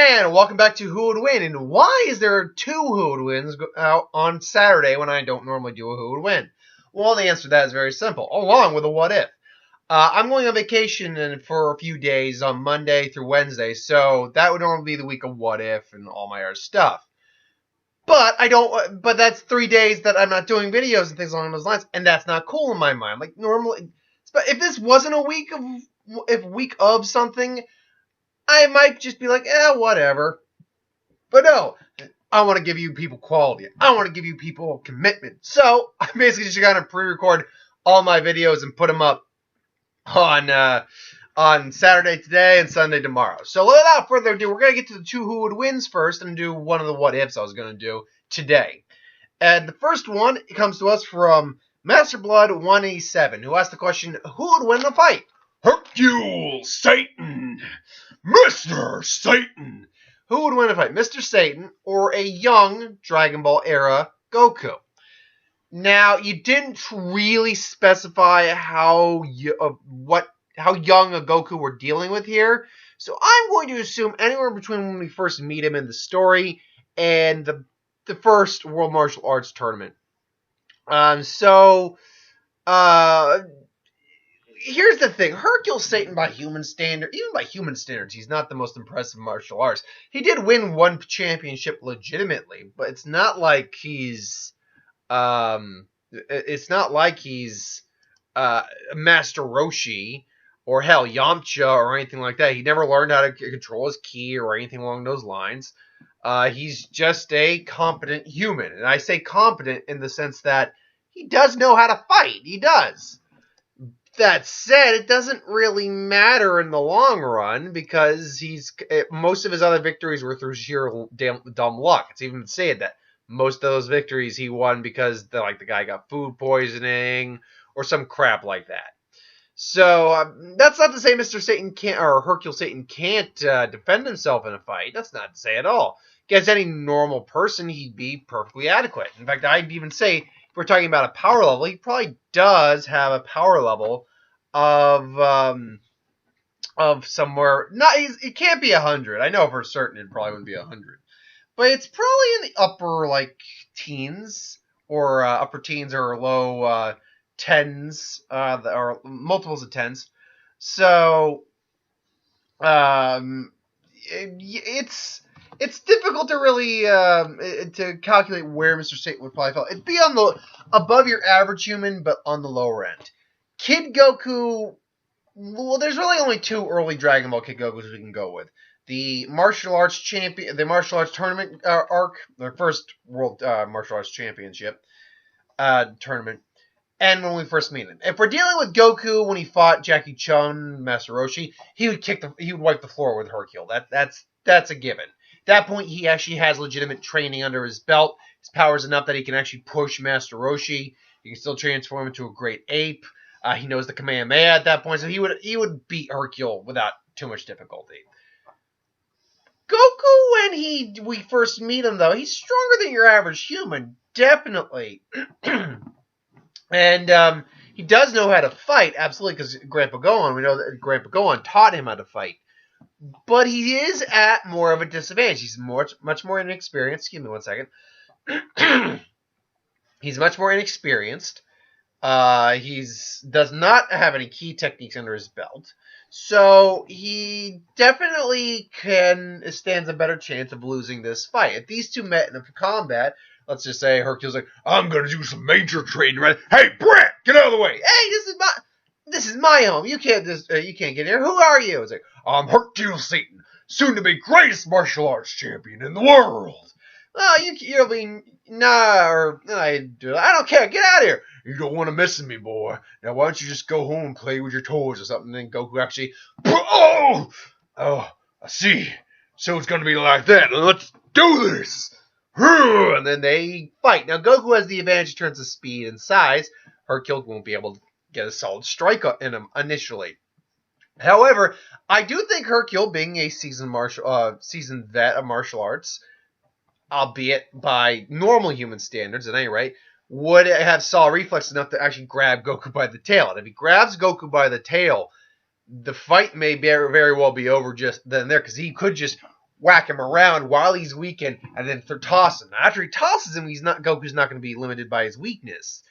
And welcome back to Who Would Win. And why is there two Who Would Wins out on Saturday when I don't normally do a Who Would Win? Well, the answer to that is very simple, along with a what if. I'm going on vacation for a few days on Monday through Wednesday, so that would normally be the week of what if and all my other stuff. But that's 3 days that I'm not doing videos and things along those lines, and that's not cool in my mind. Like normally, if this wasn't a week of something, I might just be like, whatever. But no, I want to give you people quality. I want to give you people commitment. So I'm basically just going to pre-record all my videos and put them up on Saturday today and Sunday tomorrow. So without further ado, we're going to get to the two Who Would Wins first and do one of the what ifs I was going to do today. And the first one comes to us from Master Blood 187, who asked the question, who would win the fight? Hercule, Satan, Mr. Satan. Who would win a fight, Mr. Satan or a young Dragon Ball era Goku? Now, you didn't really specify how young a Goku we're dealing with here, so I'm going to assume anywhere between when we first meet him in the story and the first World Martial Arts Tournament. Here's the thing. Hercule Satan, by human standard, even by human standards, he's not the most impressive martial artist. He did win one championship legitimately, but it's not like he's Master Roshi or hell Yamcha or anything like that. He never learned how to control his ki or anything along those lines. He's just a competent human, and I say competent in the sense that he does know how to fight. He does. That said, it doesn't really matter in the long run because most of his other victories were through sheer dumb luck. It's even said that most of those victories he won because the guy got food poisoning or some crap like that. So that's not to say Mr. Satan can't, or Hercule Satan can't defend himself in a fight. That's not to say at all. Against any normal person, he'd be perfectly adequate. In fact, I'd even say, if we're talking about a power level, he probably does have a power level of somewhere. It can't be 100. I know for certain it probably wouldn't be 100, but it's probably in the upper teens or upper teens or low tens, or multiples of tens. So it's difficult to really to calculate where Mr. Satan would probably fall. It'd be on above your average human, but on the lower end. Kid Goku, well, there's really only two early Dragon Ball Kid Gokus we can go with. The martial arts tournament arc, the first World Martial Arts Championship tournament, and when we first meet him. If we're dealing with Goku when he fought Jackie Chun, Master Roshi, he would wipe the floor with Hercule. That's a given. At that point, he actually has legitimate training under his belt. His power is enough that he can actually push Master Roshi. He can still transform into a great ape. He knows the Kamehameha at that point, so he would beat Hercule without too much difficulty. Goku, when we first meet him, though, he's stronger than your average human, definitely. And he does know how to fight, absolutely, because Grandpa Gohan, we know that Grandpa Gohan taught him how to fight. But he is at more of a disadvantage. He's much more inexperienced. Excuse me one second. He's much more inexperienced. He does not have any key techniques under his belt. So he definitely stands a better chance of losing this fight. If these two met in a combat, let's just say Hercule's like, I'm going to do some major training, right? Hey, Brett, get out of the way. Hey, this is my home. You can't get here. Who are you? It's like, I'm Hercule Satan, soon to be greatest martial arts champion in the world. Oh, you'll be I don't care. Get out of here. You don't want to mess with me, boy. Now why don't you just go home and play with your toys or something? And then Goku actually, oh, I see. So it's gonna be like that. Let's do this. And then they fight. Now Goku has the advantage in terms of speed and size. Hercule won't be able to get a solid strike in him initially. However, I do think Hercule, being a seasoned vet of martial arts, albeit by normal human standards at any rate, would have solid reflex enough to actually grab Goku by the tail. And if he grabs Goku by the tail, the fight may very well be over just then and there, because he could just whack him around while he's weakened, and then toss him. After he tosses him, Goku's not going to be limited by his weakness,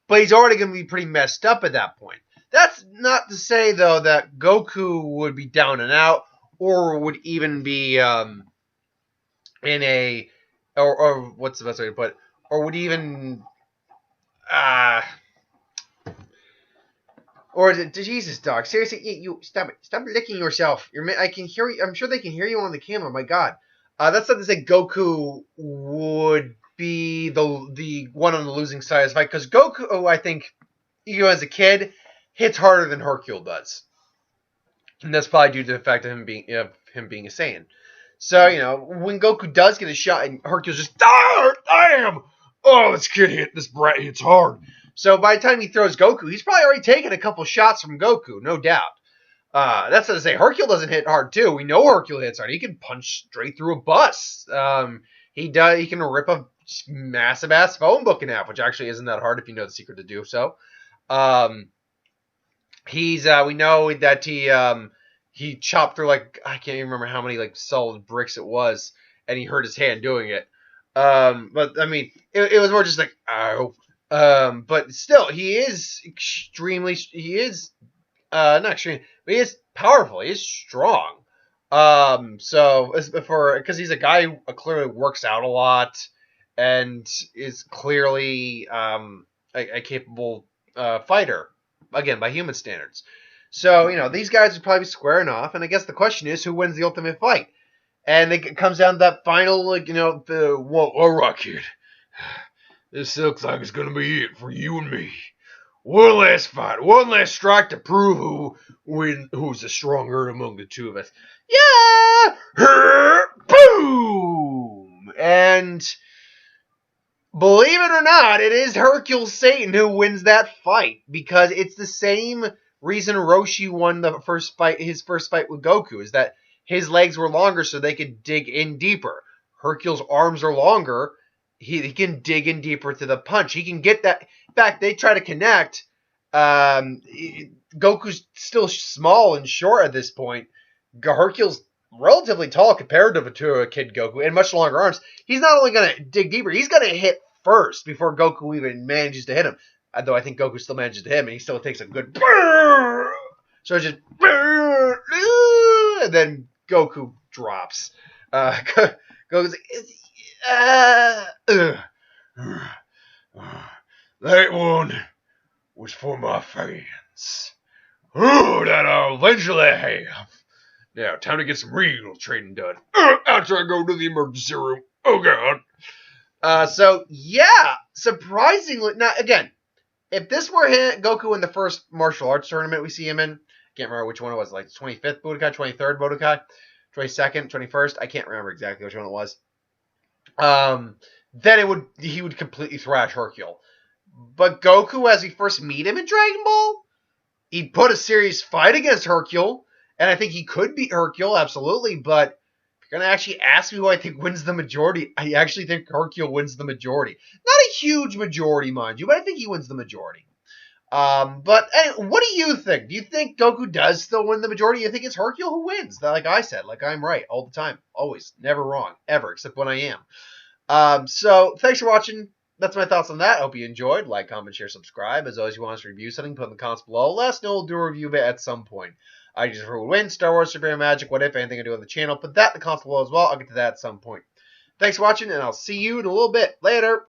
but he's already going to be pretty messed up at that point. That's not to say though that Goku would be down and out, or would even be in a, or what's the best way to put it, or would even or Jesus, dog. Seriously, you stop it. Stop licking yourself. I can hear you. I'm sure they can hear you on the camera. My God, that's not to say Goku would be the one on the losing side of this fight, because Goku, I think, as a kid, hits harder than Hercule does, and that's probably due to the fact of him being a Saiyan. So when Goku does get a shot, and Hercule's just damn, oh, this kid this brat hits hard. So by the time he throws Goku, he's probably already taken a couple shots from Goku, no doubt. That's not to say Hercule doesn't hit hard too. We know Hercule hits hard. He can punch straight through a bus. He can rip a massive ass phone book in half, which actually isn't that hard if you know the secret to do so. We know that he chopped through, like, I can't even remember how many like solid bricks it was, and he hurt his hand doing it. But I mean, it was more just like, ow. But still, he is not extreme, but he is powerful. He is strong. Because he's a guy who clearly works out a lot and is clearly a capable fighter, again, by human standards. So, these guys would probably be squaring off, and I guess the question is, who wins the ultimate fight? And it comes down to that final, all right, kid. This looks like it's going to be it for you and me. One last fight. One last strike to prove who's the stronger among the two of us. Yeah! Boom! And believe it or not, it is Hercule Satan who wins that fight. Because it's the same reason Roshi won his first fight with Goku. Is that his legs were longer so they could dig in deeper. Hercule's arms are longer. He can dig in deeper to the punch. He can get that. In fact, they try to connect. Goku's still small and short at this point. Hercule's relatively tall comparative to a kid Goku, and much longer arms. He's not only going to dig deeper, he's going to hit first before Goku even manages to hit him. Though I think Goku still manages to hit him, and he still takes a good. So it's just. And then Goku drops. Goku's like. That one was for my fans. Oh, that I'll eventually have. Now, time to get some real training done. After I go to the emergency room. Oh, God. So, yeah, surprisingly. Now, again, if this were Goku in the first martial arts tournament we see him in, I can't remember which one it was, like the 25th Budokai, 23rd Budokai, 22nd, 21st, I can't remember exactly which one it was. Then he would completely thrash Hercule. But Goku, as we first meet him in Dragon Ball, he put a serious fight against Hercule, and I think he could beat Hercule, absolutely, but if you're going to actually ask me who I think wins the majority, I actually think Hercule wins the majority. Not a huge majority, mind you, but I think he wins the majority. But anyway, what do you think? Do you think Goku does still win the majority? Do you think it's Hercule who wins? Like I said, like I'm right all the time. Always. Never wrong. Ever. Except when I am. So, thanks for watching. That's my thoughts on that. I hope you enjoyed. Like, comment, share, subscribe. As always, you want us to review something, put in the comments below. Let us know. We'll do a review of it at some point. I just would win. Star Wars, Superhero Magic, what if, anything I do on the channel. Put that in the comments below as well. I'll get to that at some point. Thanks for watching, and I'll see you in a little bit. Later.